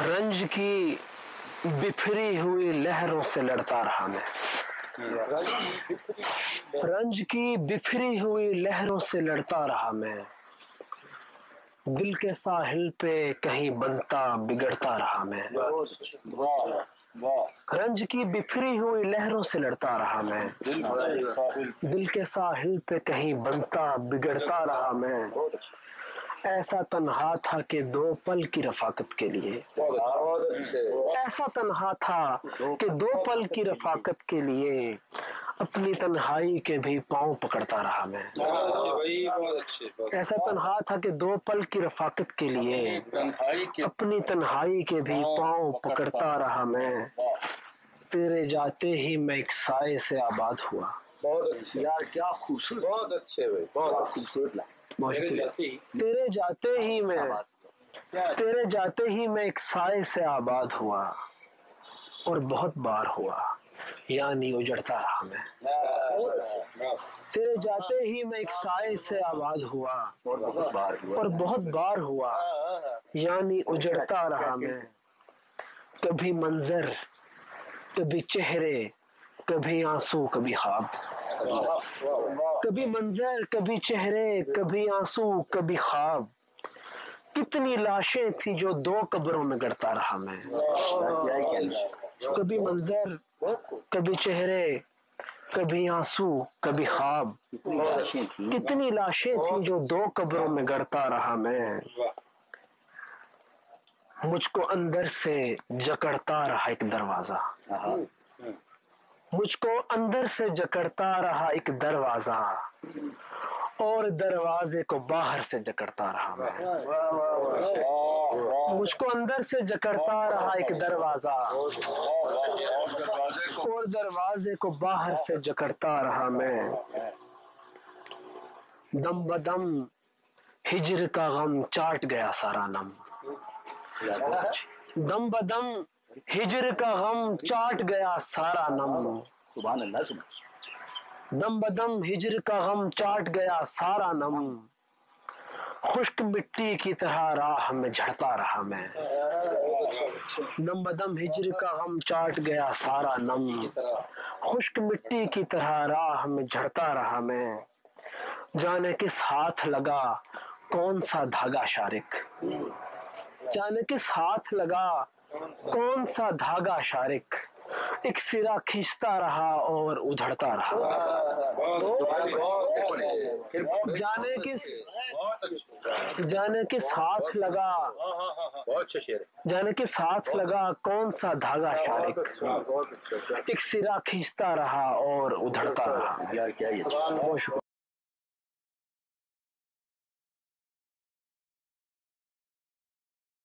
رنج کی بفری ہوئی لہروں سے لڑتا رہا میں، رنج کی بفری ہوئی لہروں سے لڑتا رہا میں، دل کے ساحل پہ کہیں بنتا بگڑتا رہا میں، رنج کی بفری ہوئی لہروں سے لڑتا رہا میں، دل کے ساحل پہ کہیں بنتا بگڑتا رہا میں، ایسا تنہا تھا کہ دو پل کی رفاقت کے لیے، ایسا تنہا تھا کہ دو پل کی رفاقت کے لیے اپنی تنہائی کے بھی پاؤں پکڑتا رہا میں، ایسا تنہا تھا کہ دو پل کی رفاقت کے لیے اپنی تنہائی کے بھی پاؤں پکڑتا رہا میں، تیرے جاتے ہی میں ایک سائے سے آباد ہوا۔ بہت اچھے یار، کیا خوبصورت، بہت اچھے بھائی، بہت خوبصورت لائن۔ تیرے جاتے ہی میں ایک سائے سے آباد ہوا اور بہت بار ہوا، یعنی اجڑتا رہا میں، تیرے جاتے ہی میں ایک سائے سے آباد ہوا اور بہت بار ہوا، یعنی اجڑتا رہا میں، کبھی منظر کبھی چہرے کبھی آنسو کبھی خواب، کبھی منظر کبھی چہرے کبھی آنسو کبھی خواب، کتنی لاشیں تھی جو دو قبروں میں گڑتا رہا میں، کبھی منظر کبھی چہرے کبھی آنسو کبھی خواب، کتنی لاشیں تھی جو دو قبروں میں گڑتا رہا میں، مجھ کو اندر سے جکڑتا رہا ایک دروازہ، مجھ کو اندر سے جکڑتا رہا ایک دروازہ اور دروازے کو باہر سے جکڑتا رہا میں، مجھ کو اندر سے جکڑتا رہا ایک دروازہ اور دروازے کو باہر سے جکڑتا رہا میں، دم بدم ہجر کا غم چاٹ گیا سارا نم، دم بدم ہجر کا غم چاٹ گیا سارا نم، سبحان اللہ، دم بدم ہجر کا غم چاٹ گیا سارا نم، خشک مٹی کی طرح راہ میں جھڑتا رہا میں، دم بدم ہجر کا غم چاٹ گیا سارا نم، خشک مٹی کی طرح راہ میں جھڑتا رہا میں، جانے کس ہاتھ لگا کون سا دھاگا شارک، جانے کس ہاتھ لگا کون سا دھاگا شارک، ایک سرا کھینچتا رہا اور ادھڑتا رہا، جانے کس ہاتھ لگا جانے کس ہاتھ لگا کون سا دھاگا شارک، ایک سرا کھینچتا رہا اور ادھڑتا رہا۔